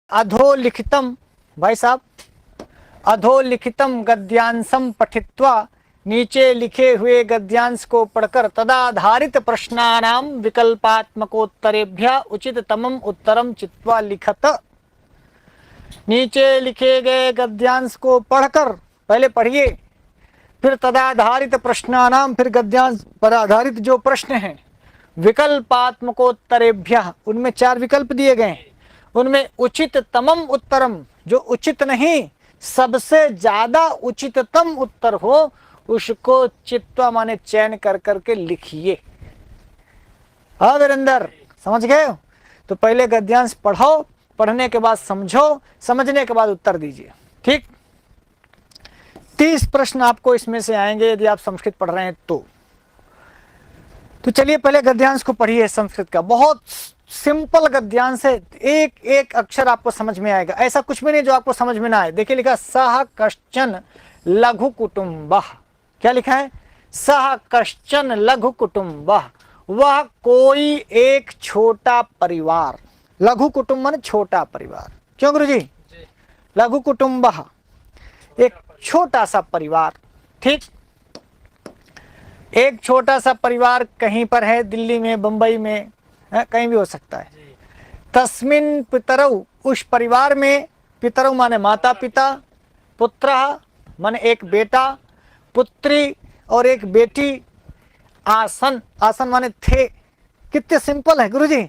अधोलिखितम, भाई साहब, अधोलिखितम गद्यांशम पठित्वा, नीचे लिखे हुए गद्यांश को पढ़कर तदाधारित प्रश्नानाम विकल्पात्मकोत्तरेभ्य उचिततमम उत्तरम चित्वा लिखत। नीचे लिखे गए गद्यांश को पढ़कर, पहले पढ़िए, फिर तदाधारित प्रश्नानाम, फिर गद्यांश पर आधारित जो प्रश्न हैं, विकल्पात्मकोत्तरेभ्य, उनमें 4 विकल्प दिए गए, उनमें उचिततमम उत्तरम, जो उचित नहीं सबसे ज्यादा उचिततम उत्तर हो उसको चित्वा माने चयन कर करके लिखिए। हाँ वीरेंद्र, समझ गए हो? तो पहले गद्यांश पढ़ो, पढ़ने के बाद समझो, समझने के बाद उत्तर दीजिए। ठीक, 30 प्रश्न आपको इसमें से आएंगे यदि आप संस्कृत पढ़ रहे हैं तो चलिए पहले गद्यांश को पढ़िए संस्कृत का। बहुत सिंपल गद्यांश है, एक एक अक्षर आपको समझ में आएगा, ऐसा कुछ भी नहीं जो आपको समझ में ना आए। देखिए लिखा सह कश्चन लघु कुटुंबः, क्या लिखा है? सह कश्चन लघु कुटुंबः, वह कोई एक छोटा परिवार। लघु कुटुंब माने छोटा परिवार, क्यों गुरुजी? लघु कुटुंबः, एक छोटा सा परिवार। ठीक, एक छोटा सा परिवार कहीं पर है, दिल्ली में, बंबई में, कहीं भी हो सकता है। तस्मिन पितरौ, उस परिवार में, पितरौ माने माता पिता, पुत्रः माने एक बेटा, पुत्री और एक बेटी, आसन, आसन माने थे। कितने सिंपल है गुरुजी,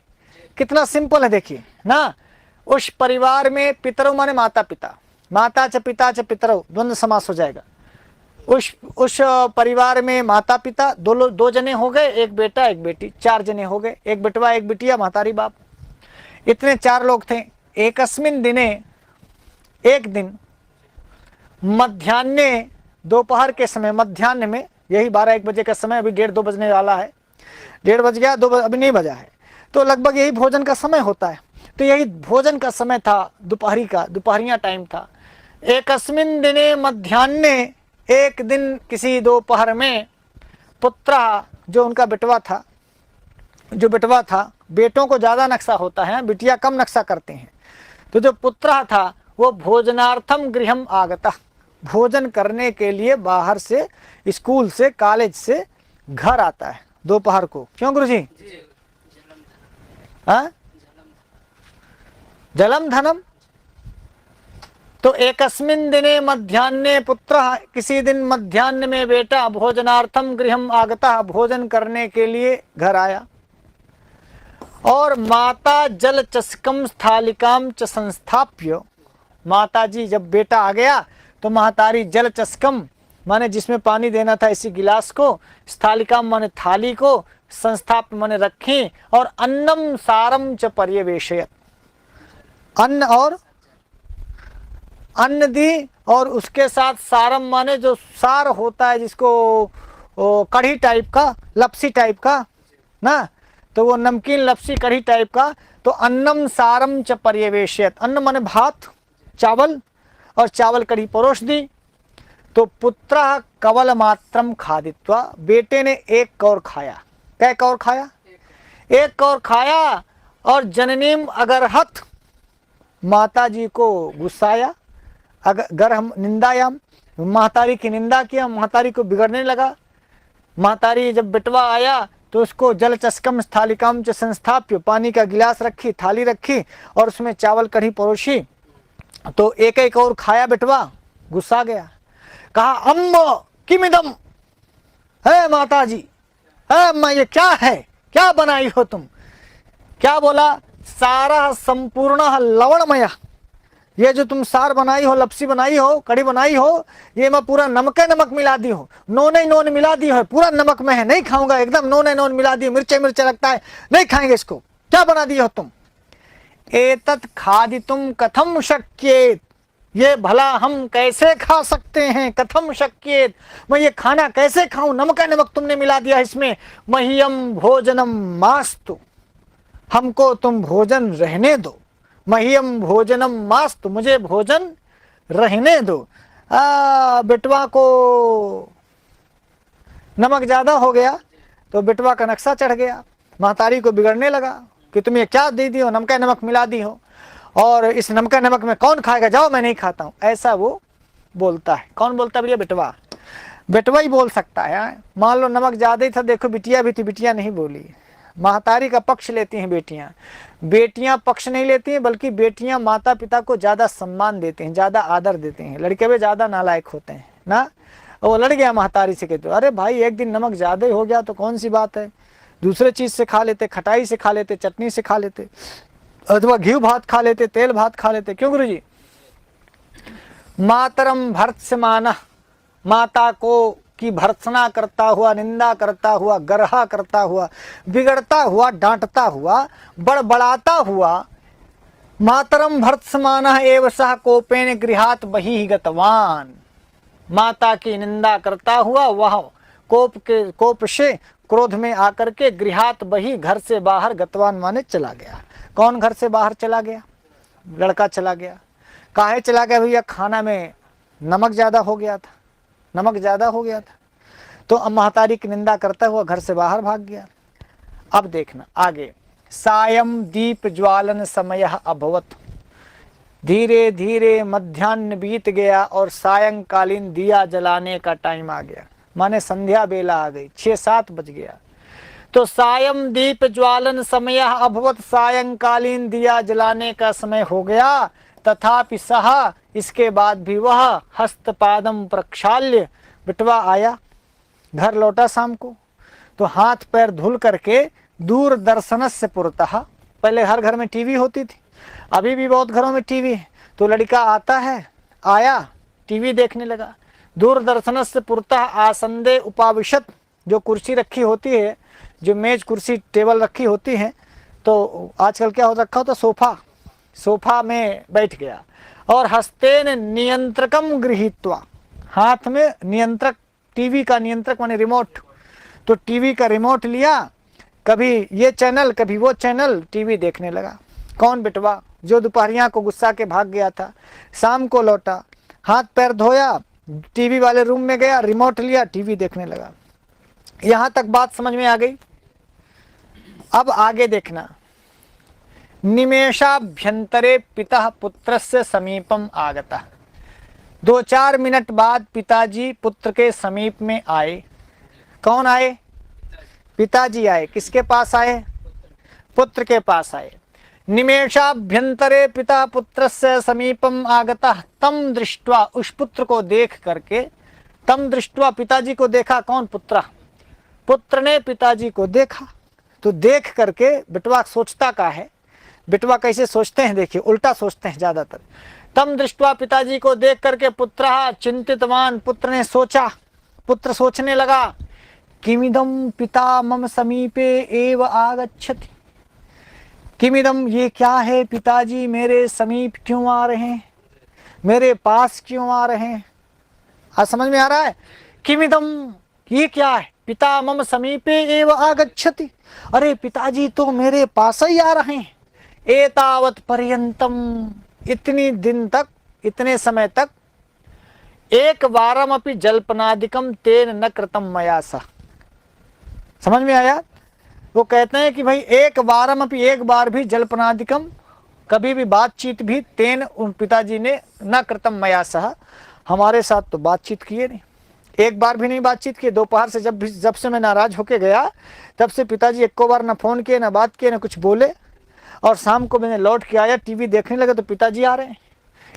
कितना सिंपल है देखिए ना। उस परिवार में, पितरौ माने माता पिता, माता च पिता च पितरौ, द्वंद्व समास हो जाएगा। उस परिवार में माता पिता, दो जने हो गए, एक बेटा एक बेटी, 4 जने हो गए, एक बेटवा एक बिटिया, महतारी बाप, इतने 4 लोग थे। एकस्मिन दिने, एक दिन, मध्याह्ने, दोपहर के समय, मध्याह्न में, यही 12-1 बजे का समय, अभी 1:30-2 बजने वाला है, 1:30 बज गया, 2 अभी नहीं बजा है, तो लगभग यही भोजन का समय होता है। तो यही भोजन का समय था, दोपहरी का, दोपहरिया टाइम था। एकस्मिन दिने मध्याह्ने, एक दिन किसी दोपहर में, पुत्र, जो उनका बेटवा था, जो बेटवा था, बेटों को ज्यादा नक्शा होता है, बिटिया कम नक्शा करते हैं, तो जो पुत्र था वो भोजनार्थम गृहम आगता, भोजन करने के लिए बाहर से, स्कूल से, कॉलेज से घर आता है दोपहर को। क्यों गुरुजी? हाँ, जलम धनम। तो एकस्मिन दिने मध्याह्ने पुत्र, किसी दिन मध्याह्न में बेटा, भोजनार्थम गृहम आगता, भोजन करने के लिए घर आया, और माता जल चस्कम स्थालिकाम च संस्थाप्य, माता जी जब बेटा आ गया तो महतारी जल चस्कम माने जिसमें पानी देना था इसी गिलास को, स्थालिकाम माने थाली को, संस्थाप्य माने रखी, और अन्नम सारम च पर्यवेशयत, अन्न और अन्न दी, और उसके साथ सारम माने जो सार होता है, जिसको कढ़ी टाइप का, लपसी टाइप का ना, तो वो नमकीन लपसी कढ़ी टाइप का। तो अन्नम सारम च पर्यवेशयत, अन्न माने भात, चावल, और चावल कढ़ी परोस दी। तो पुत्र कवल मात्रम खादित्वा, बेटे ने एक कौर खाया। क्या कौर खाया? एक कौर खाया, और जननीम अगरहत, माता जी को गुस्साया, अगर हम निंदायाम, महतारी की निंदा किया, महतारी को बिगड़ने लगा। महतारी जब बेटवा आया तो उसको जल चस्कम स्थालिकाम च संस्थाप्य, पानी का गिलास रखी, थाली रखी, और उसमें चावल कढ़ी परोसी। तो एक एक और खाया बेटवा, गुस्सा गया, कहा अम्म किमिदम, है माता जी, है अम्मा ये क्या है, क्या बनाई हो तुम? क्या बोला? सारा संपूर्ण लवणमय, ये जो तुम सार बनाई हो, लपसी बनाई हो, कढ़ी बनाई हो, ये मैं पूरा नमक नमक मिला दी हो, नोन मिला दी हो, पूरा नमक में है, नहीं खाऊंगा, एकदम नोन मिला दी, मिर्चे लगता है, नहीं खाएंगे इसको, क्या बना दी हो तुम? एतत् खादितुम कथम शक्येत, ये भला हम कैसे खा सकते हैं? कथम शक्येत, मैं ये खाना कैसे खाऊं? नमक तुमने मिला दिया इसमें। मह्यम भोजनम मास्तु, हमको तुम भोजन रहने दो। मह्यम भोजनम मास्तु, मुझे भोजन रहने दो। बेटवा को नमक ज्यादा हो गया तो बेटवा का नक्शा चढ़ गया, महतारी को बिगड़ने लगा कि तुम ये क्या दे दी हो, नमक मिला दी हो। और इस नमक नमक में कौन खाएगा, जाओ मैं नहीं खाता हूँ, ऐसा वो बोलता है। कौन बोलता है भैया? बेटवा। बेटवा ही बोल सकता है। मान लो नमक ज़्यादा ही था, देखो बिटिया भी थी, बिटिया नहीं बोली। महतारी का पक्ष लेती हैं बेटियां, बेटियां पक्ष नहीं लेती हैं, बल्कि बेटियां माता पिता को ज़्यादा सम्मान देती हैं, ज़्यादा आदर देती हैं। लड़के भी ज़्यादा नालायक होते हैं ना। वो लड़ गया महतारी से, कहते अरे भाई एक दिन नमक ज़्यादा ही हो गया तो कौन सी बात है, दूसरे चीज़ से खा लेते, खटाई से खा लेते, चटनी से खा लेते, अथवा घी भात खा लेते, तेल भात खा लेते। क्यों गुरु जी? मातरम भर्त्समानः, माता को की भर्त्सना करता हुआ, निंदा करता हुआ, गरहा करता हुआ, बिगड़ता हुआ, डांटता हुआ, बड़बड़ाता हुआ, मातरम भर्त्समानः एव सह कोपेन गृहात् बहिः गतवान। माता की निंदा करता हुआ वह कोप से, क्रोध में आकर के गृहात् बहिः, घर से बाहर, गतवान माने चला गया। कौन घर से बाहर चला गया? लड़का चला गया। काहे चला गया भैया? खाना में नमक ज़्यादा हो गया था, नमक ज़्यादा हो गया था, तो अब महतारी की निंदा करता हुआ घर से बाहर भाग गया। अब देखना आगे, सायं दीप ज्वालन समय अभवत, धीरे धीरे मध्याह्न बीत गया और सायंकालीन दिया जलाने का टाइम आ गया, माने संध्या बेला आ गई, 6-7 बज गया। तो सायं दीप ज्वालन समय अभवत, सायंकालीन दिया जलाने का समय हो गया। तथापि सह, इसके बाद भी वह हस्तपादम प्रक्षाल्य, बिटवा आया, घर लौटा शाम को, तो हाथ पैर धुल करके दूरदर्शनस्य पुरतः, पहले हर घर में टीवी होती थी, अभी भी बहुत घरों में टीवी है, तो लड़का आता है, आया टीवी देखने लगा, दूरदर्शनस्य पुरतः आसंदे उपाविशत, जो कुर्सी रखी होती है, जो मेज कुर्सी टेबल रखी होती है, तो आजकल क्या हो रखा होता, सोफा में बैठ गया। और हस्तेन नियंत्रकम गृहीत्वा, हाथ में नियंत्रक, टीवी का नियंत्रक माने रिमोट, तो टीवी का रिमोट लिया, कभी ये चैनल कभी वो चैनल, टीवी देखने लगा। कौन? बेटवा, जो दोपहरिया को गुस्सा के भाग गया था, शाम को लौटा, हाथ पैर धोया, टीवी वाले रूम में गया, रिमोट लिया, टीवी देखने लगा। यहाँ तक बात समझ में आ गई। अब आगे देखना, निमेषाभ्यंतरे पिता पुत्रस्य समीपम आगता, 2-4 मिनट बाद पिताजी पुत्र के समीप में आए। कौन आए? पिताजी आए। किसके पास आए? पुत्र के पास आए। निमेषाभ्यंतरे पिता पुत्रस्य समीपम आगता, तम दृष्ट्वा, उस पुत्र को देख करके, तम दृष्ट्वा, पिताजी को देखा। कौन? पुत्र। पुत्र ने पिताजी को देखा, तो देख करके बिटवा सोचता का है, बिटवा कैसे सोचते हैं देखिए, उल्टा सोचते हैं ज्यादातर। तम दृष्ट्वा, पिताजी को देख करके, पुत्रः चिंतितवान, पुत्र ने सोचा, पुत्र सोचने लगा, किमिदम पिता मम समीपे एव आगच्छति, किमिदम, ये क्या है, पिताजी मेरे समीप क्यों आ रहे हैं, मेरे पास क्यों आ रहे हैं। आज समझ में आ रहा है? किमिदम, ये क्या है, पिता मम समीपे एव आगच्छति, अरे पिताजी तो मेरे पास ही आ रहे हैं। एतावत पर्यंतम, इतनी दिन तक, इतने समय तक, एक बारम अपि जल्पनादिकम तेन न कृतम मया सह। समझ में आया? वो कहते हैं कि भाई एक बारम अपि, एक बार भी, जल्पनादिकम, कभी भी बातचीत भी, तेन, उन पिताजी ने, न कृतम मया सह, हमारे साथ तो बातचीत किए नहीं, एक बार भी नहीं बातचीत किए। दोपहर से जब से मैं नाराज होके गया, तब से पिताजी एको बार न फोन किए, न बात किए, न कुछ बोले। और शाम को मैंने लौट के आया, टीवी देखने लगा, तो पिताजी आ रहे हैं,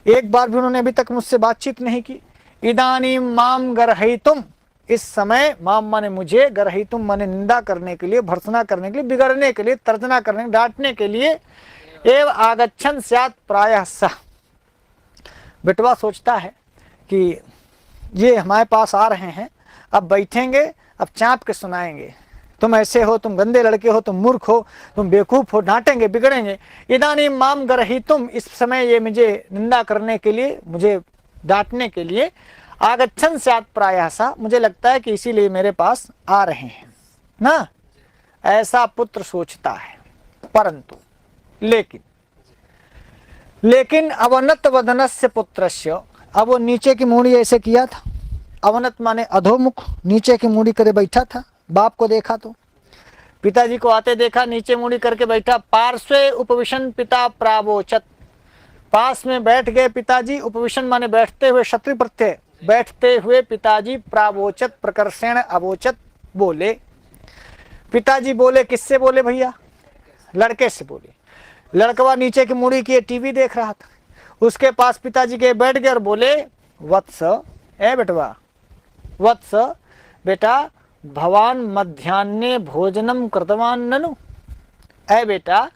एक बार भी उन्होंने अभी तक मुझसे बातचीत नहीं की। इदानीं माम गरहितुम, इस समय, माम माने मुझे, गरहितुम माने निंदा करने के लिए, भर्त्सना करने के लिए, बिगड़ने के लिए, तर्जना करने, डांटने के लिए, एव आगच्छन स्यात् प्रायः सः, बेटवा सोचता है कि ये हमारे पास आ रहे हैं, अब बैठेंगे, अब चाँप के सुनाएंगे, तुम ऐसे हो, तुम गंदे लड़के हो, तुम मूर्ख हो, तुम बेवकूफ हो, डांटेंगे, बिगड़ेंगे। इदानीं माम गरहितुम, इस समय ये मुझे निंदा करने के लिए, मुझे डांटने के लिए, आगच्छन स्यात् प्रायः सः, मुझे लगता है कि इसीलिए मेरे पास आ रहे हैं ना, ऐसा पुत्र सोचता है। परंतु लेकिन अवनत वदनस्य पुत्रस्य, अब वो नीचे की मूड़ी ऐसे किया था, अवनत माने अधोमुख, नीचे की मूड़ी करे बैठा था। बाप को देखा तो, पिताजी को आते देखा, नीचे मुड़ी करके बैठा। पार्श्वे उपविशन पिता प्रावोचत, पास में बैठ गए पिताजी, उपविशन माने बैठते हुए, क्षत्रिय प्रत्यय, बैठते हुए पिताजी प्रावोचत प्रकर्षेण अवोचत, बोले। पिताजी बोले, किससे बोले भैया? लड़के से बोले। लड़कवा नीचे की मुड़ी किए टीवी देख रहा था, उसके पास पिताजी के बैठ गए और बोले, वत्स, ए बेटवा, वत्स बेटा, भवान मध्याह्ने भोजनम कृतवान ननु? ए बेटा,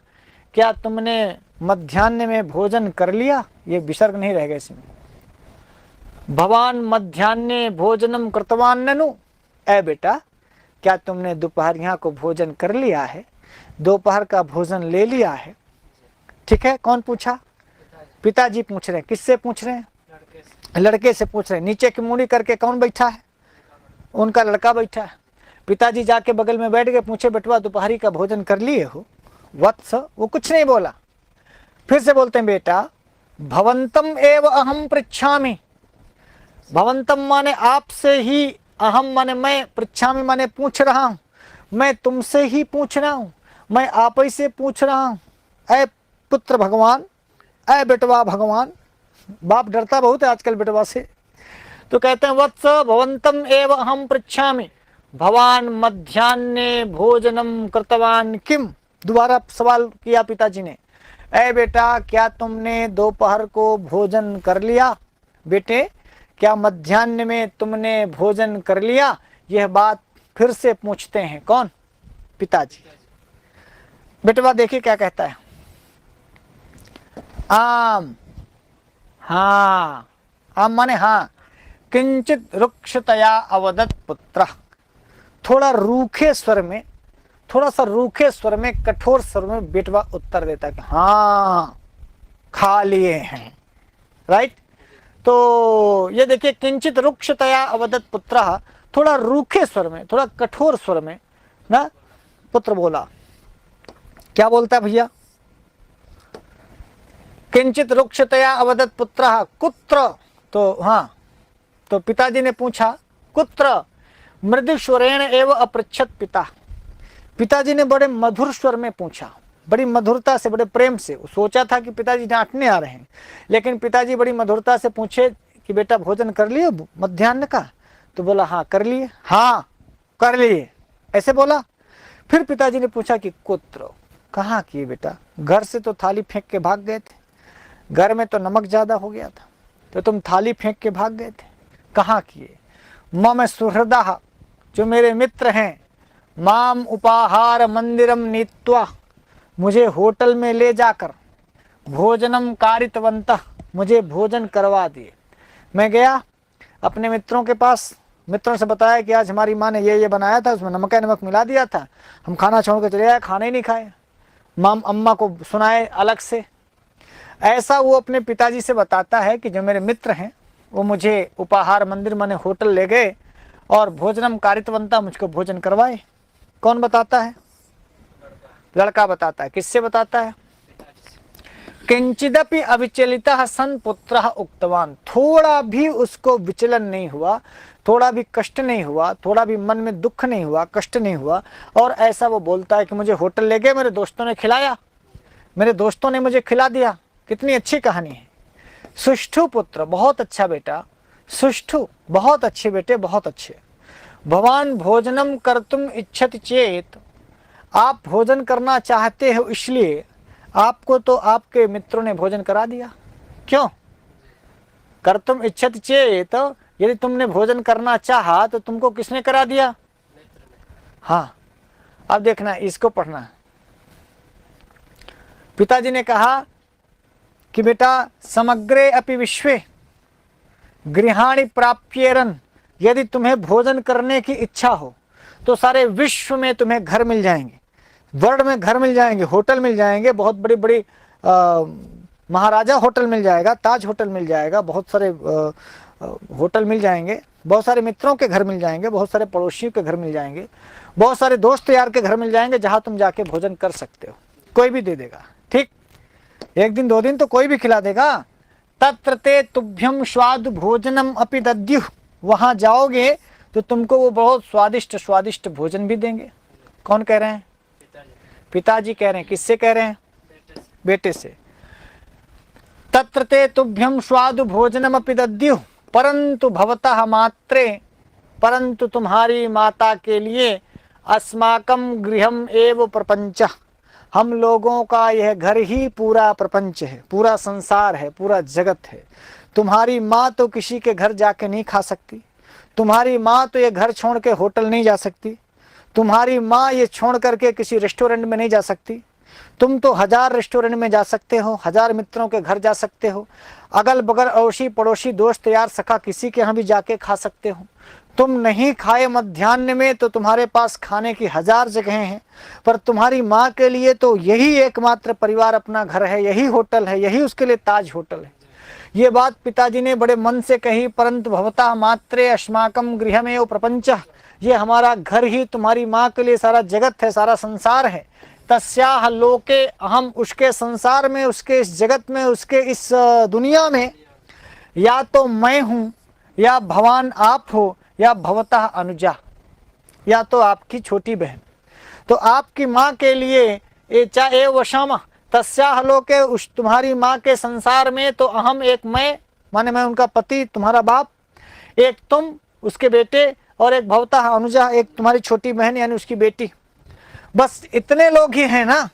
क्या तुमने मध्याह्न में भोजन कर लिया? ये विसर्ग नहीं रहेगा इसमें। भवान मध्याह्ने भोजनम कृतवान ननु? ए बेटा, क्या तुमने दोपहरिया को भोजन कर लिया है? दोपहर का भोजन ले लिया है? ठीक है, कौन पूछा? पिताजी पूछ रहे हैं। किससे पूछ रहे हैं? लड़के से पूछ रहे हैं। नीचे की मुड़ी करके कौन बैठा है? उनका लड़का बैठा है। पिताजी जाके बगल में बैठ गए, पूछे, बेटवा दोपहरी का भोजन कर लिए हो? वत्स, वो कुछ नहीं बोला। फिर से बोलते हैं, बेटा, भवंतम एव अहम पृच्छामि। भवंतम माने आपसे ही, अहम माने मैं, पृच्छामि माने पूछ रहा हूं, मैं तुमसे ही पूछ रहा हूं, मैं आप ही से पूछ रहा हूं। ऐ पुत्र भगवान, ऐ बेटवा भगवान। बाप डरता बहुत है आजकल बेटवा से। तो कहते हैं, वत्स भवंतम एव अहम पृच्छामि, भवान मध्याह्ने भोजनम कृतवान किम? दोबारा सवाल किया पिताजी ने। ऐ बेटा, क्या तुमने दोपहर को भोजन कर लिया? बेटे, क्या मध्याह्न में तुमने भोजन कर लिया? यह बात फिर से पूछते हैं। कौन? पिताजी। बेटवा देखिए क्या कहता है। आम, हाँ, आम माने हाँ। किंचित रुक्षतया अवदत पुत्र। थोड़ा रूखे स्वर में, थोड़ा सा रूखे स्वर में, कठोर स्वर में बेटवा उत्तर देता है कि हाँ, खा लिए हैं। राइट? तो ये देखिए, किंचित रुक्षतया अवदत पुत्र, थोड़ा रूखे स्वर में, थोड़ा कठोर स्वर में ना पुत्र बोला। क्या बोलता है भैया? किंचित रुक्षतया अवदत पुत्र कुत्र? तो हाँ, तो पिताजी ने पूछा, कुत्र? मृदु स्वरेण एव अपृच्छत पिता। पिताजी ने बड़े मधुर स्वर में पूछा, बड़ी मधुरता से, बड़े प्रेम से। सोचा था कि पिताजी डांटने आ रहे हैं, लेकिन पिताजी बड़ी मधुरता से पूछे कि बेटा भोजन कर लिए मध्याह्न का? तो बोला, हाँ कर लिए। हाँ कर लिए, ऐसे बोला। फिर पिताजी ने पूछा कि कुत्र? कहाँ किए बेटा? घर से तो थाली फेंक के भाग गए थे, घर में तो नमक ज्यादा हो गया था, तो तुम थाली फेंक के भाग गए थे। कहाँ किए? मम सुहृदा, जो मेरे मित्र हैं, माम उपाहार मंदिरम नीत्वा, मुझे होटल में ले जाकर भोजनम कारितवंतः, मुझे भोजन करवा दिए। मैं गया अपने मित्रों के पास, मित्रों से बताया कि आज हमारी माँ ने ये बनाया था, उसमें नमक मिला दिया था, हम खाना छोड़ के चले आए, खाना ही नहीं खाए। माम अम्मा को सुनाए अलग से। ऐसा वो अपने पिताजी से बताता है कि जो मेरे मित्र हैं वो मुझे उपहार मंदिर माने होटल ले गए और भोजनम कारितवंता, मुझको भोजन करवाए। कौन बताता है? लड़का बताता है। किससे बताता है? किंचिदपि अविचलितः सन पुत्रः उक्तवान। थोड़ा भी उसको विचलन नहीं हुआ, थोड़ा भी कष्ट नहीं हुआ, थोड़ा भी मन में दुख नहीं हुआ, कष्ट नहीं हुआ, और ऐसा वो बोलता है कि मुझे होटल ले गए, मेरे दोस्तों ने खिलाया, मेरे दोस्तों ने मुझे खिला दिया। कितनी अच्छी कहानी है। सुष्ठु पुत्र, बहुत अच्छा बेटा। सुष्ठु, बहुत अच्छे बेटे, बहुत अच्छे। भवान भोजनम कर्तुम इच्छति चेत, आप भोजन करना चाहते हो इसलिए आपको तो आपके मित्रों ने भोजन करा दिया। क्यों? कर्तुम इच्छति चेत, यदि तुमने भोजन करना चाहा तो तुमको किसने करा दिया? हाँ, अब देखना, इसको पढ़ना। पिताजी ने कहा कि बेटा, समग्रे अपि विश्वे गृहाणि प्राप्येरन, यदि तुम्हें भोजन करने की इच्छा हो तो सारे विश्व में तुम्हें घर मिल जाएंगे, वर्ल्ड में घर मिल जाएंगे, होटल मिल जाएंगे, बहुत बड़ी बड़ी महाराजा होटल मिल जाएगा, ताज होटल मिल जाएगा, बहुत सारे होटल मिल जाएंगे, बहुत सारे मित्रों के घर मिल जाएंगे, बहुत सारे पड़ोसियों के घर मिल जाएंगे, बहुत सारे दोस्त यार के घर मिल जाएंगे, जहां तुम जाके भोजन कर सकते हो। कोई भी दे देगा, ठीक, एक दिन दो दिन तो कोई भी खिला देगा। तत्र ते तुभ्यम स्वाद भोजनम अपि दद्युः, वहां जाओगे तो तुमको वो बहुत स्वादिष्ट स्वादिष्ट भोजन भी देंगे। कौन कह रहे हैं? पिताजी कह रहे हैं। किससे कह रहे हैं? बेटे से। तत्र ते तुभ्यं स्वादु भोजनमपि दद्युः परंतु भवतः मात्रे, परंतु तुम्हारी माता के लिए अस्माकं गृहम एव प्रपंचः, हम लोगों का यह घर ही पूरा प्रपंच है, पूरा संसार है, पूरा जगत है। तुम्हारी माँ तो किसी के घर जाके नहीं खा सकती, तुम्हारी माँ तो ये घर छोड़ के होटल नहीं जा सकती, तुम्हारी माँ ये छोड़ करके किसी रेस्टोरेंट में नहीं जा सकती। तुम तो 1000 रेस्टोरेंट में जा सकते हो, 1000 मित्रों के घर जा सकते हो, अगल बगल अड़ोसी पड़ोसी दोस्त यार सखा किसी के यहाँ भी जाके खा सकते हो। तुम नहीं खाए मध्याह्न में तो तुम्हारे पास खाने की 1000 जगहें हैं, पर तुम्हारी माँ के लिए तो यही एकमात्र परिवार अपना घर है, यही होटल है, यही उसके लिए ताज होटल है। ये बात पिताजी ने बड़े मन से कही, परंतु भवता मात्रे अस्माकं गृहमेव प्रपंचः, ये हमारा घर ही तुम्हारी माँ के लिए सारा जगत है, सारा संसार है। तस्याह लोके अहम, उसके संसार में, उसके इस जगत में, उसके इस दुनिया में या तो मैं हूँ, या भगवान आप हो, या भवतः अनुजा, या तो आपकी छोटी बहन। तो आपकी माँ के लिए ये चाहे वशामा तस्याह लोके, उस तुम्हारी माँ के संसार में तो अहम, एक मैं माने मैं उनका पति, तुम्हारा बाप, एक तुम उसके बेटे, और एक भवतः अनुजा, एक तुम्हारी छोटी बहन यानी उसकी बेटी। बस इतने लोग ही हैं ना।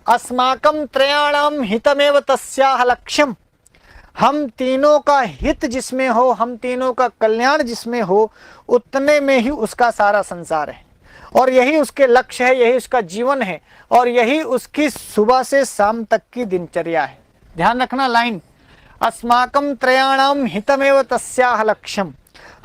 अस्माकं त्रयाणाम हितमेव तस्याह लक्ष्यम, हम तीनों का हित जिसमें हो, हम तीनों का कल्याण जिसमें हो, उतने में ही उसका सारा संसार है, और यही उसके लक्ष्य है, यही उसका जीवन है, और यही उसकी सुबह से शाम तक की दिनचर्या है। ध्यान रखना लाइन, अस्माकं त्रयाणाम हितमेव तस्याह लक्ष्यम,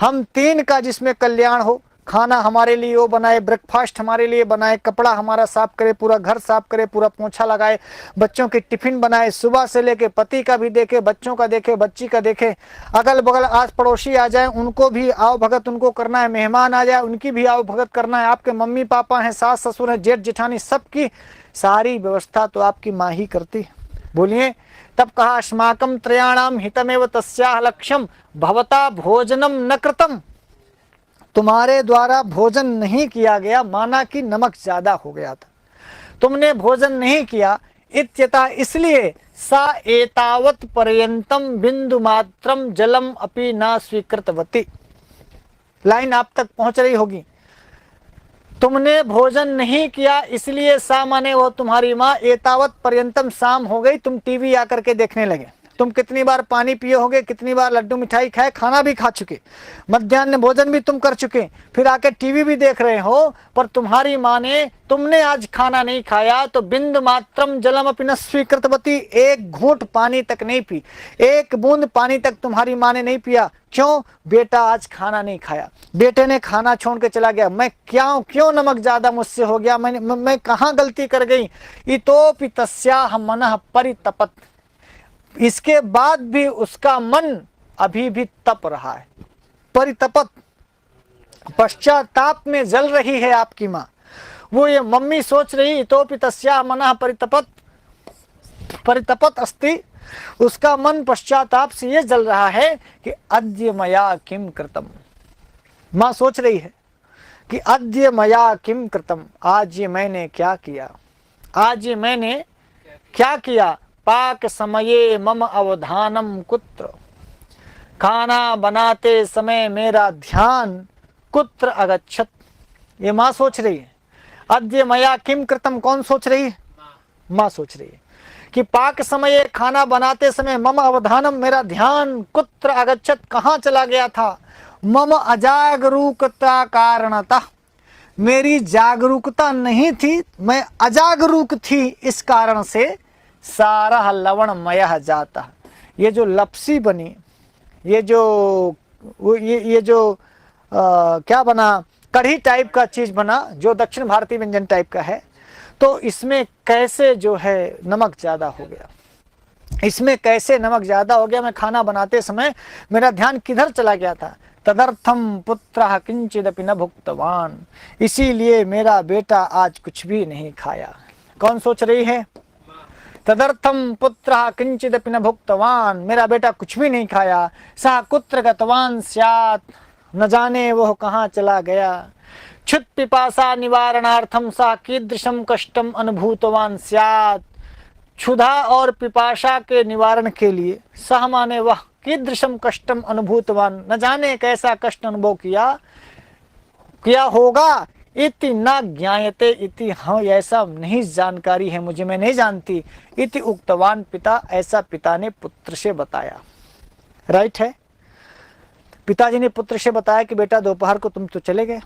हम तीन का जिसमें कल्याण हो, खाना हमारे लिए वो बनाए, ब्रेकफास्ट हमारे लिए बनाए, कपड़ा हमारा साफ करे, पूरा घर साफ करे, पूरा पोछा लगाए, बच्चों की टिफिन बनाए, सुबह से लेके पति का भी देखे, बच्चों का देखे, बच्ची का देखे, अगल बगल आस पड़ोसी आ जाए उनको भी आओ भगत उनको करना है, मेहमान आ जाए उनकी भी आओ भगत करना है, आपके मम्मी पापा हैं, सास ससुर हैं, जेठ जेठानी, सबकी सारी व्यवस्था तो आपकी माँ ही करती है। बोलिए, तब कहा अस्माकं त्रयाणाम हितमेव तस्याह लक्ष्यम भवता भोजनम न कृतम, तुम्हारे द्वारा भोजन नहीं किया गया, माना कि नमक ज्यादा हो गया था, तुमने भोजन नहीं किया, इत्यतः इसलिए सा एतावत् पर्यंतम बिंदु मात्रम जलम अपि न स्वीकृतवती। लाइन आप तक पहुंच रही होगी। तुमने भोजन नहीं किया इसलिए सा माने वो तुम्हारी माँ, एतावत् पर्यंतम शाम हो गई, तुम टीवी आकर के देखने लगे, तुम कितनी बार पानी पिए होगे, कितनी बार लड्डू मिठाई खाए, खाना भी खा चुके, मध्याह्न भोजन भी तुम कर चुके, फिर आके टीवी भी देख रहे हो, पर तुम्हारी माँ ने, तुमने आज खाना नहीं खाया तो बिंद मात्रम जलम अपि न स्वीकृतवती, एक घूंट पानी तक नहीं पी, एक बूंद पानी तक तुम्हारी माँ ने नहीं पिया। क्यों? बेटा आज खाना नहीं खाया, बेटे ने खाना छोड़ के चला गया, मैं क्यों नमक ज्यादा मुझसे हो गया, मैं कहाँ गलती कर गई। इतोपि तस्याह मनः परितपत, इसके बाद भी उसका मन अभी भी तप रहा है, परितपत, पश्चाताप में जल रही है आपकी माँ। वो ये मम्मी सोच रही, इतोपि तस्याह मनः परितपत अस्ति, उसका मन पश्चाताप से ये जल रहा है कि अद्य मया किम कृतम। माँ सोच रही है कि अद्य मया किम कृतम, आज ये मैंने क्या किया, आज ये मैंने क्या किया। पाक समये मम अवधानम कुत्र, खाना बनाते समय मेरा ध्यान कुत्र अगच्छत। ये माँ सोच रही है। अद्य मया किम कृतम, कौन सोच रही है? माँ सोच रही है कि पाक समय, खाना बनाते समय, मम अवधानम, मेरा ध्यान कुत्र अगच्छत, कहाँ चला गया था। मम अजागरूकता कारणतः, मेरी जागरूकता नहीं थी, मैं अजागरूक थी, इस कारण से सारा लवणमय जाता। ये जो लपसी बनी, ये जो क्या बना, कढ़ी टाइप का चीज बना जो दक्षिण भारतीय व्यंजन टाइप का है, तो इसमें कैसे जो है नमक ज्यादा हो गया, इसमें कैसे नमक ज्यादा हो गया। मैं खाना बनाते समय मेरा ध्यान किधर चला गया था। तदर्थम पुत्रः किंचिदपि न भुक्तवान, इसीलिए मेरा बेटा आज कुछ भी नहीं खाया। कौन सोच रही है? तदर्थम पुत्रः किंचिदपि न भुक्तवान, मेरा बेटा कुछ भी नहीं खाया। सा कुत्र गतवान स्यात्, न जाने वह कहाँ चला गया। क्षुत् पिपासा निवारणार्थम सा कीदृशम कष्टम अनुभूतवान स्यात्, क्षुधा और पिपाशा के निवारण के लिए सह माने वह कीदृशम कष्टम अनुभूतवान, न जाने कैसा कष्ट अनुभव किया होगा। इति न ज्ञायते इति, हाँ ऐसा नहीं जानकारी है मुझे, मैं नहीं जानती। इति उक्तवान पिता, ऐसा पिता ने पुत्र से बताया। राइट है, पिताजी ने पुत्र से बताया कि बेटा दोपहर को तुम तो चले गए,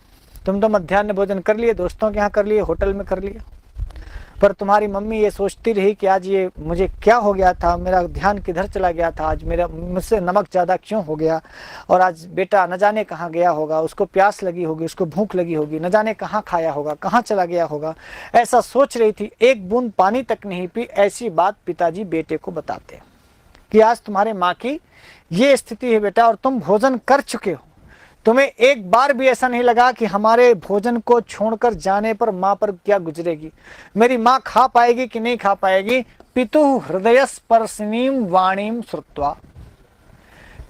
तुम तो मध्याह्न भोजन कर लिए, दोस्तों के यहाँ कर लिए, होटल में कर लिए, पर तुम्हारी मम्मी ये सोचती रही कि आज ये मुझे क्या हो गया था, मेरा ध्यान किधर चला गया था, आज मेरा मुझसे नमक ज़्यादा क्यों हो गया, और आज बेटा न जाने कहाँ गया होगा, उसको प्यास लगी होगी, उसको भूख लगी होगी, न जाने कहाँ खाया होगा, कहाँ चला गया होगा, ऐसा सोच रही थी। एक बूंद पानी तक नहीं पी। ऐसी बात पिताजी बेटे को बताते कि आज तुम्हारे माँ की ये स्थिति है बेटा, और तुम भोजन कर चुके हो, तुम्हें एक बार भी ऐसा नहीं लगा कि हमारे भोजन को छोड़कर जाने पर माँ पर क्या गुजरेगी, मेरी माँ खा पाएगी कि नहीं खा पाएगी। पितु हृदय स्पर्शनीम वाणीम श्रुत्वा,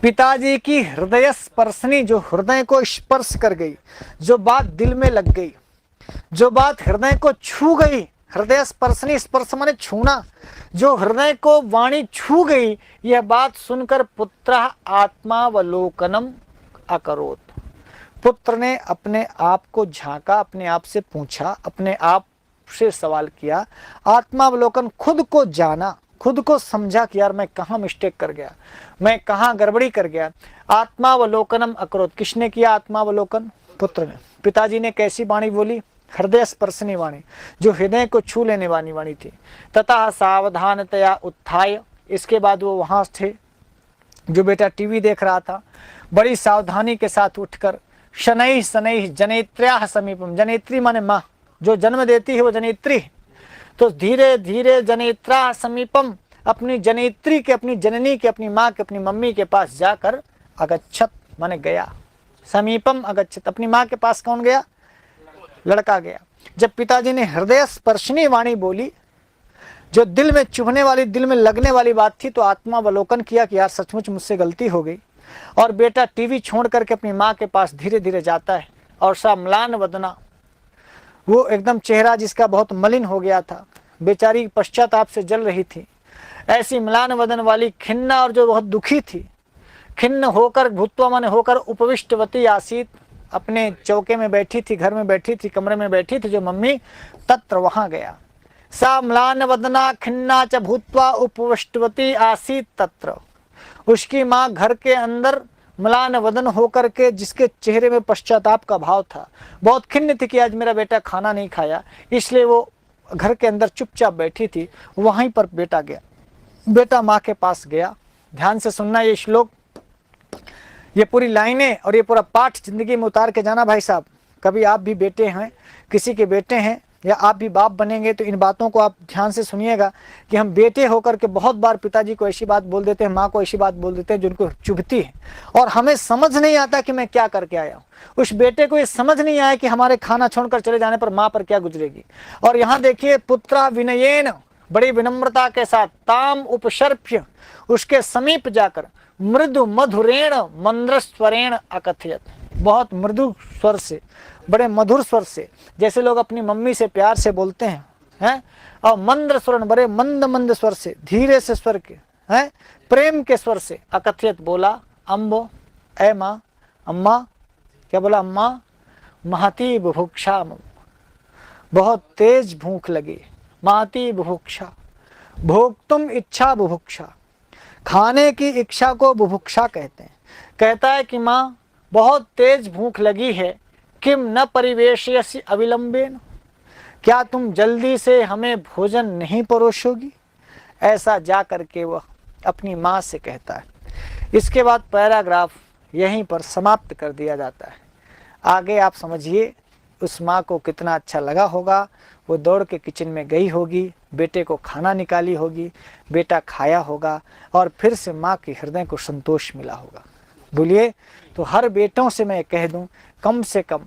पिताजी की हृदय स्पर्शनी, जो हृदय को स्पर्श कर गई, जो बात दिल में लग गई, जो बात हृदय को छू गई, हृदय स्पर्शनी, स्पर्श माने छूना, जो हृदय को वाणी छू गई, यह बात सुनकर पुत्र आत्मावलोकनम अकरोत, पुत्र ने अपने आप को झांका, अपने आप से पूछा, अपने आप से सवाल किया, आत्मावलोकन, खुद को जाना, खुद को समझा कि यार मैं कहाँ मिस्टेक कर गया, मैं कहाँ गड़बड़ी कर गया। आत्मावलोकनम अकरोत, किसने किया आत्मावलोकन? पुत्र ने। पिताजी ने कैसी वाणी बोली? हृदय स्पर्शनी वाणी, जो हृदय को छू लेने वाली वाणी थी। तथा सावधानतया उत्थाय, इसके बाद वो वहां थे, जो बेटा टीवी देख रहा था, बड़ी सावधानी के साथ उठकर शनैः शनैः जनेत्र्याः समीपम, जनेत्री माने माँ, जो जन्म देती है वो जनेत्री, तो धीरे धीरे जनेत्र्याः समीपम, अपनी जनेत्री के, अपनी जननी के, अपनी माँ के, अपनी मम्मी के पास जाकर अगच्छत माने गया, समीपम अगच्छत, अपनी माँ के पास कौन गया? लड़का गया। जब पिताजी ने हृदय स्पर्शनी वाणी बोली, जो दिल में चुभने वाली, दिल में लगने वाली बात थी, तो आत्मावलोकन किया कि यार सचमुच मुझसे गलती हो गई। और बेटा टीवी छोड़ करके अपनी माँ के पास धीरे धीरे जाता है, और सा म्लान वदना, वो एकदम चेहरा जिसका बहुत मलिन हो गया था, बेचारी पश्चाताप से जल रही थी, ऐसी म्लान वदन वाली खिन्ना, और जो बहुत दुखी थी, खिन्न होकर, भूत्वा माने होकर, उपविष्टवती आसीत, अपने चौके में बैठी थी, घर में बैठी थी, कमरे में बैठी थी जो मम्मी, तत्र वहां गया। सा म्लान वदना खिन्ना च भूत्वा उपविष्टवती आसीत तत्र, उसकी माँ घर के अंदर म्लान वदन होकर के, जिसके चेहरे में पश्चाताप का भाव था, बहुत खिन्न थी कि आज मेरा बेटा खाना नहीं खाया, इसलिए वो घर के अंदर चुपचाप बैठी थी। वहीं पर बेटा गया, बेटा माँ के पास गया। ध्यान से सुनना ये श्लोक, ये पूरी लाइनें और ये पूरा पाठ जिंदगी में उतार के जाना भाई साहब। कभी आप भी बेटे हैं, किसी के बेटे हैं, या आप भी बाप बनेंगे, तो इन बातों को आप ध्यान से सुनिएगा कि हम बेटे होकर के बहुत बार पिताजी को ऐसी बात बोल देते हैं, माँ को ऐसी बात बोल देते हैं जो उनको चुभती है, और हमें समझ नहीं आता कि मैं क्या करके आया हूँ। उस बेटे को ये समझ नहीं आया कि हमारे खाना छोड़कर चले जाने पर माँ पर क्या गुजरेगी। और यहाँ देखिए, पुत्रा विनयेन, बड़ी विनम्रता के साथ, ताम उपसर्प्य, उसके समीप जाकर, मृदु मधुरेण मंद्र स्वरेण अकथयत, बहुत मृदु स्वर से, बड़े मधुर स्वर से, जैसे लोग अपनी मम्मी से प्यार से बोलते हैं, और मंद्र स्वरण, बड़े मंद मंद स्वर से, धीरे से स्वर के, हैं, प्रेम के स्वर से, अकथयत बोला, अम्बो, ए माँ, अम्मा, क्या बोला? अम्मा, महती बुभुक्षा, बहुत तेज भूख लगी, महती बुभुक्षा, भोक्तुम इच्छा बुभुक्षा, खाने की इच्छा को बुभुक्षा कहते हैं। कहता है कि माँ बहुत तेज भूख लगी है, किम न परिवेशयसि अविलंबेन, क्या तुम जल्दी से हमें भोजन नहीं परोसोगी? ऐसा जा करके वह अपनी माँ से कहता है। इसके बाद पैराग्राफ यहीं पर समाप्त कर दिया जाता है। आगे आप समझिए उस माँ को कितना अच्छा लगा होगा। वो दौड़ के किचन में गई होगी, बेटे को खाना निकाली होगी, बेटा खाया होगा, और फिर से माँ के हृदय को संतोष मिला होगा। बोलिए, तो हर बेटों से मैं कह दूं, कम से कम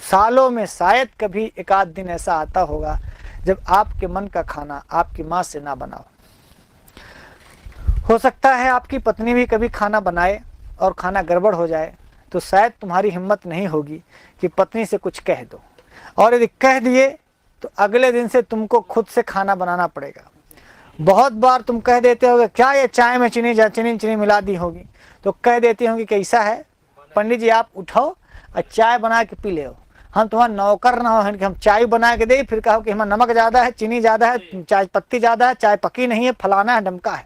सालों में शायद कभी एक आध दिन ऐसा आता होगा जब आपके मन का खाना आपकी माँ से ना बना हो सकता है आपकी पत्नी भी कभी खाना बनाए और खाना गड़बड़ हो जाए, तो शायद तुम्हारी हिम्मत नहीं होगी कि पत्नी से कुछ कह दो, और यदि कह दिए तो अगले दिन से तुमको खुद से खाना बनाना पड़ेगा। बहुत बार तुम कह देते होगे क्या ये चाय में चीनी मिला दी होगी, तो कह देती होंगी कैसा है पंडित जी आप उठाओ और चाय बना के पी ले। हम तुम्हारा नौकर ना हो कि हम चाय बना के दे फिर कहो कि हमारा नमक ज़्यादा है, चीनी ज़्यादा है, चाय पत्ती ज़्यादा है, चाय पकी नहीं है, फलाना है ढमका है।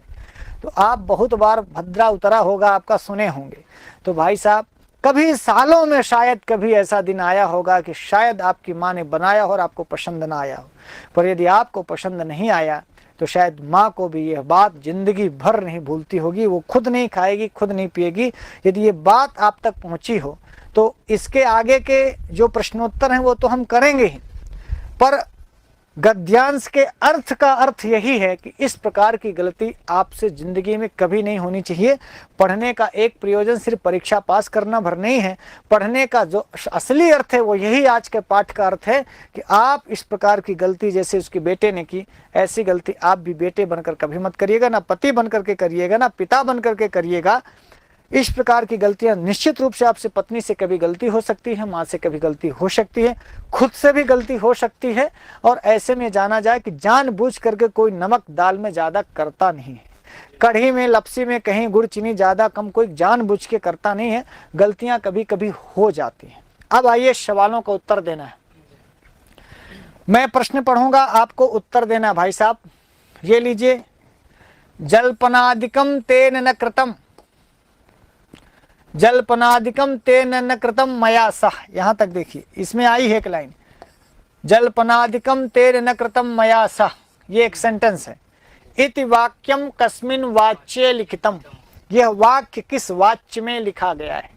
तो आप बहुत बार भद्रा उतरा होगा आपका, सुने होंगे। तो भाई साहब कभी सालों में शायद कभी ऐसा दिन आया होगा कि शायद आपकी माँ ने बनाया हो और आपको पसंद ना आया हो, पर यदि आपको पसंद नहीं आया तो शायद माँ को भी यह बात जिंदगी भर नहीं भूलती होगी। वो खुद नहीं खाएगी, खुद नहीं पिएगी। यदि ये बात आप तक पहुँची हो तो इसके आगे के जो प्रश्नोत्तर हैं वो तो हम करेंगे ही, पर गद्यांश के अर्थ का अर्थ यही है कि इस प्रकार की गलती आपसे जिंदगी में कभी नहीं होनी चाहिए। पढ़ने का एक प्रयोजन सिर्फ परीक्षा पास करना भर नहीं है। पढ़ने का जो असली अर्थ है वो यही आज के पाठ का अर्थ है कि आप इस प्रकार की गलती जैसे उसके बेटे ने की, ऐसी गलती आप भी बेटे बनकर कभी मत करिएगा, ना पति बनकर के करिएगा, ना पिता बनकर के करिएगा। इस प्रकार की गलतियां निश्चित रूप से आपसे पत्नी से कभी गलती हो सकती है, माँ से कभी गलती हो सकती है, खुद से भी गलती हो सकती है। और ऐसे में जाना जाए कि जानबूझ करके कोई नमक दाल में ज़्यादा करता नहीं है, कढ़ी में लपसी में कहीं गुड़ चीनी ज़्यादा कम कोई जानबूझ के करता नहीं है। गलतियां कभी कभी हो जाती हैं। अब आइए सवालों का उत्तर देना है। मैं प्रश्न पढ़ूंगा, आपको उत्तर देना है। भाई साहब ये लीजिए, जल्पनादिकम तेन न कृतम, जल्पनादिकम तेन न कृतम मया सह। यहां तक देखिए, इसमें आई है एक लाइन, जल्पनादिकम तेन न कृतम मया सह, ये एक सेंटेंस है। इति वाक्यम कस्मिन वाच्ये लिखितम, यह वाक्य किस वाच्य में लिखा गया है।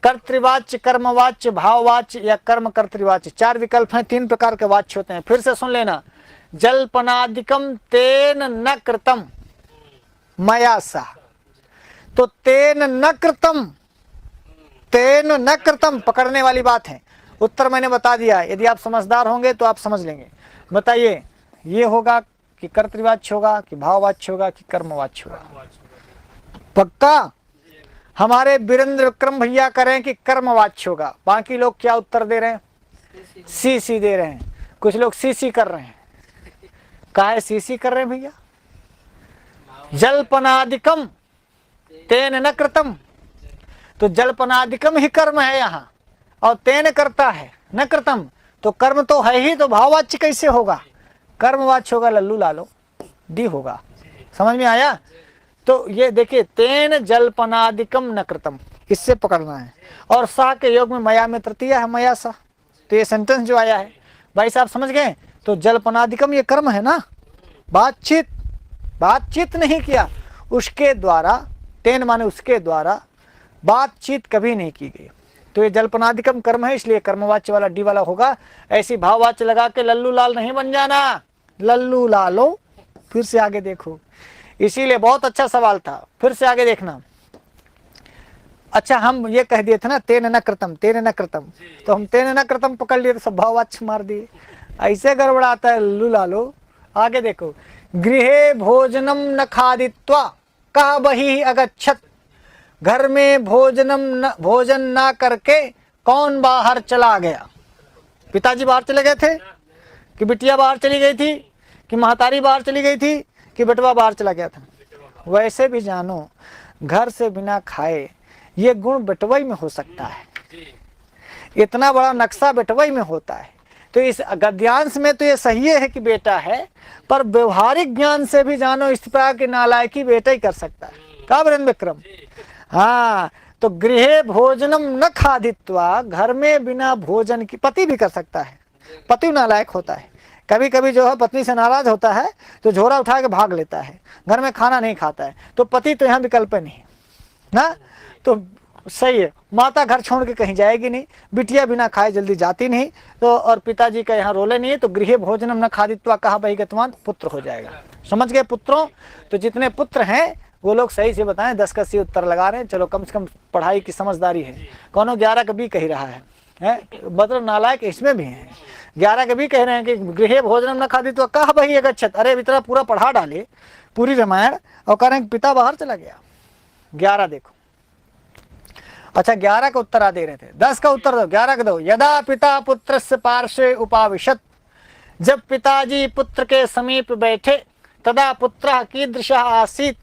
कर्तृवाच्य, कर्मवाच्य, भाववाच्य या कर्म कर्तृवाच्य, चार विकल्प हैं, तीन प्रकार के वाच्य होते हैं। फिर से सुन लेना, जल्पनादिकम तेन न कृतम मया सह, तो तेन न कृतम, तेन न कृतम पकड़ने वाली बात है। उत्तर मैंने बता दिया, यदि आप समझदार होंगे तो आप समझ लेंगे। बताइए ये होगा कि कर्तृवाच्य होगा कि भाववाच्य होगा कि कर्मवाच्य होगा? पक्का हमारे वीरेंद्र विक्रम भैया करें कि कर्मवाच्य होगा। बाकी लोग क्या उत्तर दे रहे हैं? सी दे रहे हैं। कुछ लोग सी कर रहे हैं। काहे सी कर रहे हैं भैया? जल्पनादिकम तेन न कृतम, तो जल्पनादिकम ही कर्म है यहाँ, और तेन करता है न कृतम, तो कर्म तो है ही, तो भाववाच्य कैसे होगा? कर्मवाच्य होगा, लल्लू लालो, डी होगा। समझ में आया? तो ये देखिए, तेन जल्पनादिकम न कृतम, इससे पकड़ना है। और सा के योग में मया में तृतीय है, मया सा, तो ये सेंटेंस जो आया है भाई साहब समझ गए? तो जल्पनादिकम ये कर्म है ना, बातचीत नहीं किया उसके द्वारा, तेन माने उसके द्वारा, बातचीत कभी नहीं की गई, तो ये जल्पनादिकम कर्म है, इसलिए कर्मवाच्य वाला डी वाला होगा। ऐसी भाववाच्य लगा के लल्लू लाल नहीं बन जाना, लल्लू लालो। फिर से आगे देखो, इसीलिए बहुत अच्छा सवाल था, फिर से आगे देखना। अच्छा हम ये कह दिए थे ना तेन न कृतम, तेन न कृतम, तो हम तेन न कृतम पकड़ लिए तो सब भाववाच्य मार दिए, ऐसे गड़बड़ाता है लल्लू लालो। आगे देखो, गृहे भोजनम न खादित्वा कह बहि अगच्छत, घर में भोजन ना करके कौन बाहर चला गया? पिताजी बाहर चले गए थे कि बिटिया बाहर चली गई थी कि महतारी बाहर चली गई थी कि बेटवा बाहर चला गया था? वैसे भी जानो, घर से बिना खाए ये गुण बेटवई में हो सकता है, इतना बड़ा नक्शा बेटवई में होता है। तो इस गद्यांश में तो ये सही है कि बेटा है, पर व्यवहारिक ज्ञान से भी जानो इस प्रकार की नालायकी बेटा ही कर सकता है। का वीरेंद्र विक्रम? हाँ, तो गृहे भोजनम न खादित्वा, घर में बिना भोजन की, पति भी कर सकता है, पति नालायक होता है। कभी कभी जो है पत्नी से नाराज होता है तो झोरा उठा के भाग लेता है, घर में खाना नहीं खाता है, तो पति तो यहाँ विकल्प नहीं ना, तो सही है। माता घर छोड़ के कहीं जाएगी नहीं, बिटिया बिना खाए जल्दी जाती नहीं, तो और पिताजी का यहाँ रोले नहीं है, तो गृह भोजनम न खादित्वा कहा बहि गतवान, पुत्र हो जाएगा। समझ गए पुत्रों? तो जितने पुत्र हैं वो लोग सही से बताएं, 10 का सी उत्तर लगा रहे हैं। चलो कम से कम पढ़ाई की समझदारी है। कौनो 11 का भी कह रहा है मतलब नालायक इसमें भी है, 11 के भी कह रहे हैं कि गृह भोजनम न खादित्वा कह बहि अगच्छत। अरे इतना पूरा पढ़ा डाले पूरी रामायण और कह रहे हैं पिता बाहर चला गया। 11 देखो, अच्छा 11 का उत्तर आ दे रहे थे, 10 का उत्तर दो, 11 का दो। यदा पिता पुत्रस्य पार्श्वे उपाविशत, जब पिताजी पुत्र के समीप बैठे, तदा पुत्रः कीदृशः आसीत्,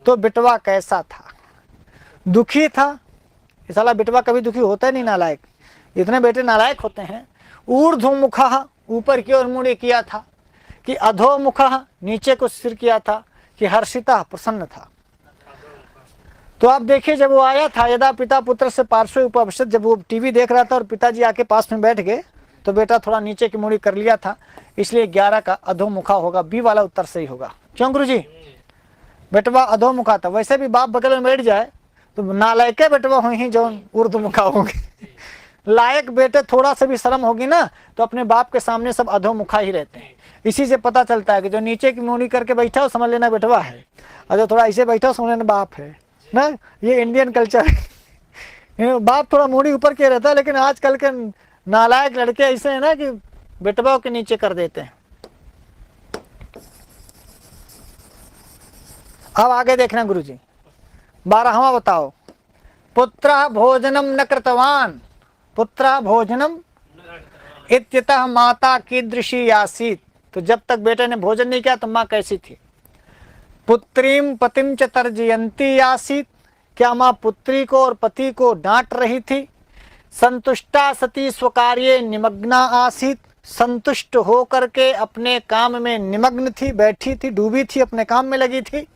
तो बेटवा कैसा था, दुखी था। ये साला बेटवा कभी दुखी होता ही नहीं, नालायक, इतने बेटे नालायक होते हैं। ऊर्ध्वमुखः, ऊपर की ओर मुड़ी किया था, कि अधोमुखः, नीचे को सिर किया था, कि हर्षिता, प्रसन्न था। तो आप देखिए जब वो आया था, यदा पिता पुत्र से पार्श्वे उपविशत्, जब वो टीवी देख रहा था और पिताजी आके पास में बैठ गए तो बेटा थोड़ा नीचे की मुड़ी कर लिया था, इसलिए 11 का अधोमुखा होगा, बी वाला उत्तर सही होगा। क्यों गुरुजी? बेटवा अधोमुखा था। वैसे भी बाप बगल में बैठ जाए तो नालायके बेटवा हुई ही जो ऊर्ध्वमुखा होंगे। लायक बेटे थोड़ा सा भी शर्म होगी ना तो अपने बाप के सामने सब अधोमुखा ही रहते हैं। इसी से पता चलता है कि जो नीचे की मुड़ी करके बैठा हो समझ लेना बेटवा है, और जो थोड़ा ऐसे बैठा हो समझ लेना बाप है ना। ये इंडियन कल्चर है। बाप थोड़ा मुड़ी ऊपर के रहता है, लेकिन आजकल के नालायक लड़के ऐसे हैं ना कि बेटवा के नीचे कर देते हैं। अब आगे देखना गुरुजी, 12वां बताओ। पुत्रः भोजनम न कृतवान, पुत्रः भोजनम इत्यतः माता कीदृशी आसीत्, तो जब तक बेटे ने भोजन नहीं किया तो माँ कैसी थी। पुत्रीम पतिम च तर्जयन्ती आसीत्, क्या माँ पुत्री को और पति को डांट रही थी। संतुष्टा सती स्वकार्ये निमग्ना आसीत्, संतुष्ट होकर के अपने काम में निमग्न थी, बैठी थी, डूबी थी, अपने काम में लगी थी।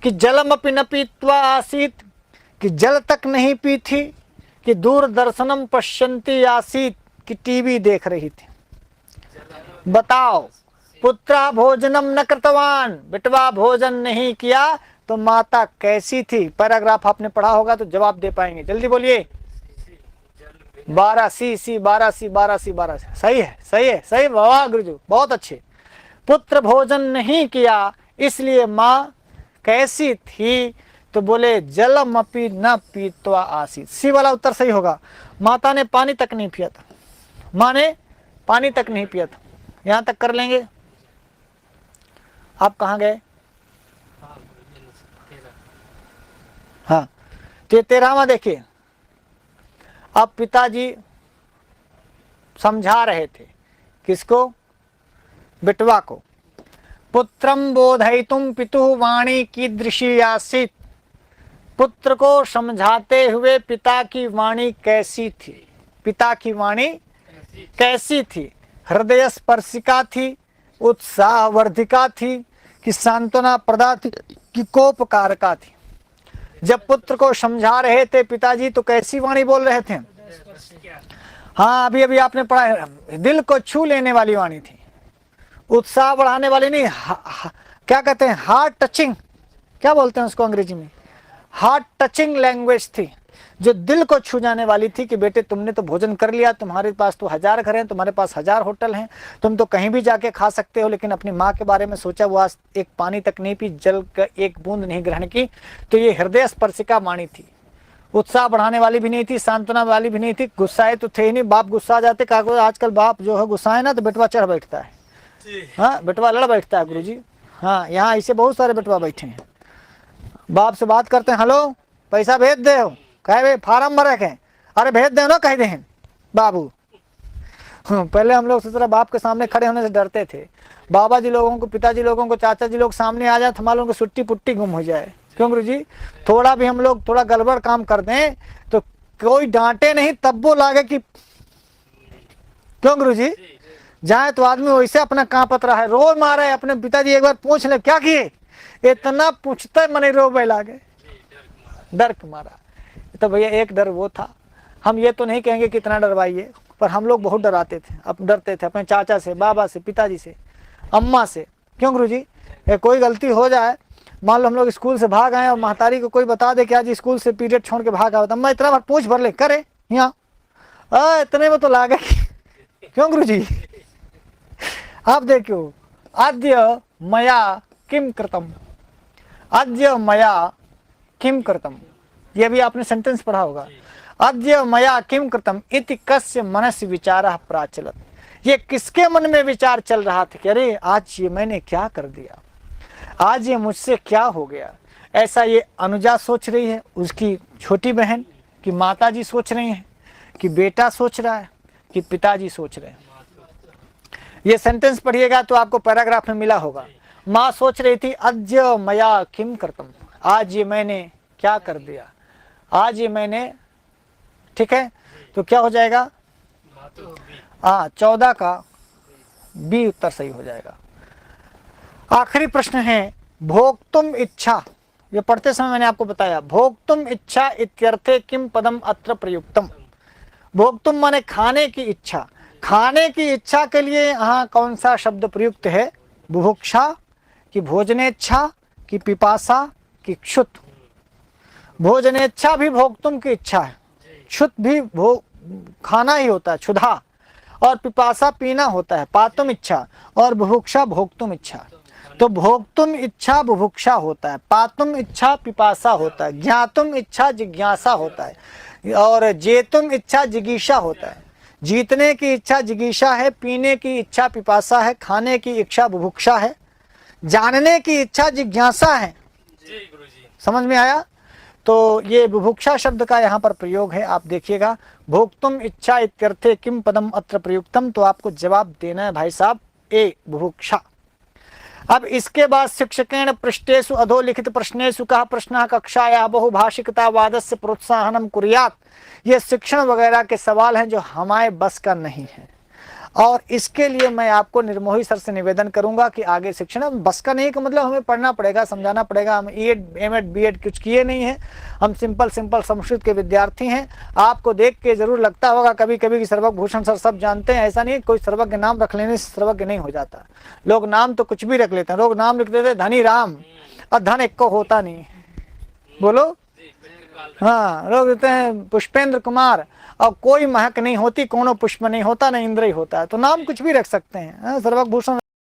कि जलमपि न पीत्वा आसीत्, कि जल तक नहीं पी थी। कि दूरदर्शनम पश्यन्ती आसीत्, कि टीवी देख रही थी। बताओ, पुत्र भोजनम न कृतवान, बेटवा भोजन नहीं किया तो माता कैसी थी। पैराग्राफ आपने पढ़ा होगा तो जवाब दे पाएंगे, जल्दी बोलिए। 12 सी, 12 सी, 12 सी, 12 सी। सही है, सही है, सही। वाह गुरुजी, बहुत अच्छे। पुत्र भोजन नहीं किया इसलिए माँ कैसी थी, तो बोले जलमपि न पीत्वा आसीत्, सी वाला उत्तर सही होगा। माता ने पानी तक नहीं पिया था, माँ ने पानी तक नहीं पिया था। यहां तक कर लेंगे। आप कहाँ गए? हाँ, तो 13वां देखिए। अब पिताजी समझा रहे थे, किसको? बेटवा को। पुत्रम बोधयितुम पितुः वाणी कीदृशी आसीत्, पुत्र को समझाते हुए पिता की वाणी कैसी थी। पिता की वाणी कैसी थी? हृदय स्पर्शिका थी, उत्साहवर्धिका थी, कि सांत्वना प्रदा थी, कि कोपकारका थी। जब पुत्र को समझा रहे थे पिताजी तो कैसी वाणी बोल रहे थे? हाँ, अभी अभी आपने पढ़ा है, दिल को छू लेने वाली वाणी थी, उत्साह बढ़ाने वाली नहीं। क्या कहते हैं, हार्ट टचिंग, क्या बोलते हैं उसको अंग्रेजी में? हार्ट टचिंग लैंग्वेज थी, जो दिल को छू जाने वाली थी। कि बेटे तुमने तो भोजन कर लिया, तुम्हारे पास तो 1000 घर हैं, तुम्हारे पास 1000 होटल हैं, तुम तो कहीं भी जाके खा सकते हो, लेकिन अपनी माँ के बारे में सोचा, वो आज एक पानी तक नहीं पी, जल का एक बूंद नहीं ग्रहण की। तो ये हृदय स्पर्शिका वाणी थी, उत्साह बढ़ाने वाली भी नहीं थी, सांत्वना वाली भी नहीं थी। गुस्साए तो थे ही नहीं, बाप गुस्सा आ जाते। कागज आजकल बाप जो है गुस्साए ना तो बेटवा चढ़ बैठता है। हाँ, बेटवा लड़ बैठता है गुरुजी। हाँ, यहाँ ऐसे बहुत सारे बेटवा बैठे हैं, बाप से बात करते हैं, हेलो पैसा भेज दे हो, कहे फार्म भरे के, अरे भेज दे ना, कह दे बाबू। पहले हम लोग सोच बाप के सामने खड़े होने से डरते थे। बाबा जी लोगों को, पिताजी लोगों को, चाचा जी लोग सामने आ जाए तो हमारे लोगों को सुट्टी पुट्टी गुम हो जाए। क्यों गुरुजी? थोड़ा भी हम लोग थोड़ा गड़बड़ काम कर दें तो कोई डांटे नहीं, तब वो लागे कि, क्यों गुरुजी? जाए तो आदमी वैसे अपना कांपत रहा है, रो मारे। अपने पिताजी एक बार पूछ ले क्या किए, इतना पूछते मने रो बे लागे, डर के मारा। तो भैया एक डर वो था, हम ये तो नहीं कहेंगे कितना डरवाइए, पर हम लोग बहुत डराते थे, अब डरते थे अपने चाचा से, बाबा से, पिताजी से, अम्मा से। क्यों गुरुजी? कोई गलती हो जाए, मान लो हम लोग स्कूल से भाग आए और महतारी को कोई बता दे कि आज स्कूल से पीरियड छोड़ के भाग आया, अम्मा इतना बार पूछ भर ले करे यहाँ, इतने में तो लागे। क्यों गुरुजी? आप देखो, आद्य मया किम कृतम, आद्य मया किम कृतम, ये भी आपने सेंटेंस पढ़ा होगा। अद्य मया किम कृतम इति कस्य मनसि विचारः प्राचलत्, ये किसके मन में विचार चल रहा था कि अरे आज ये मैंने क्या कर दिया, आज ये मुझसे क्या हो गया। ऐसा ये अनुजा सोच रही है, उसकी छोटी बहन, कि माताजी सोच रही हैं, कि बेटा सोच रहा है, कि पिताजी सोच रहे हैं। ये सेंटेंस पढ़िएगा तो आपको पैराग्राफ में मिला होगा। माँ सोच रही थी अद्य मया किम करतम, आज ये मैंने क्या कर दिया, आज ये मैंने, ठीक है, तो क्या हो जाएगा, हाँ 14 का बी उत्तर सही हो जाएगा। आखिरी प्रश्न है भोक्तुम इच्छा, ये पढ़ते समय मैंने आपको बताया, भोक्तुम इच्छा इत्यर्थे किम पदम अत्र प्रयुक्तम। भोक्तुम माने खाने की इच्छा, खाने की इच्छा के लिए यहाँ कौन सा शब्द प्रयुक्त है, बुभुक्षा की भोजनेच्छा की पिपासा की क्षुत। भोजनेच्छा भी भोक्तुम की इच्छा है, क्षुत भी खाना ही होता है, क्षुधा, और पिपासा पीना होता है, पातुम इच्छा, और बुभुक्षा भोक्तुम इच्छा। तो भोक्तुम इच्छा बुभुक्षा होता है, पातुम इच्छा पिपासा होता है, ज्ञातुम इच्छा जिज्ञासा होता है, और जेतुम इच्छा जिगीषा होता है। जीतने की इच्छा जिगीषा है, पीने की इच्छा पिपासा है, खाने की इच्छा बुभुक्षा है, जानने की इच्छा जिज्ञासा है। समझ में आया? तो ये बुभुक्षा शब्द का यहाँ पर प्रयोग है, आप देखिएगा, भोक्तुम इच्छा इत्यर्थे किम पदम अत्र प्रयुक्तम, तो आपको जवाब देना है भाई साहब ए बुभुक्षा। अब इसके बाद शिक्षकेण पृष्ठेषु अधोलिखित प्रश्नेषु कः प्रश्नः कक्षायाः बहुभाषिकतावादस्य प्रोत्साहनं कुर्यात्। ये शिक्षण वगैरह के सवाल हैं जो हमारे बस का नहीं है, और इसके लिए मैं आपको निर्मोही सर से निवेदन करूंगा कि आगे शिक्षण बस का नहीं का मतलब हमें पढ़ना पड़ेगा, समझाना पड़ेगा। हम एम.एड बी.एड कुछ किए नहीं हैं, हम सिंपल संस्कृत के विद्यार्थी हैं। आपको देख के जरूर लगता होगा कभी कभी कि सर्वज्ञ भूषण सर सब जानते हैं, ऐसा नहीं, कोई सर्वज्ञ नाम रख लेने से सर्वज्ञ नहीं हो जाता। लोग नाम तो कुछ भी रख लेते हैं, लोग नाम लिख देते धनी राम, और धन एक को होता नहीं, बोलो, हाँ, लोग कहते हैं पुष्पेंद्र कुमार, और कोई महक नहीं होती, कोनो पुष्प नहीं होता, न इंद्र ही होता है, तो नाम कुछ भी रख सकते हैं। सर्वज्ञ भूषण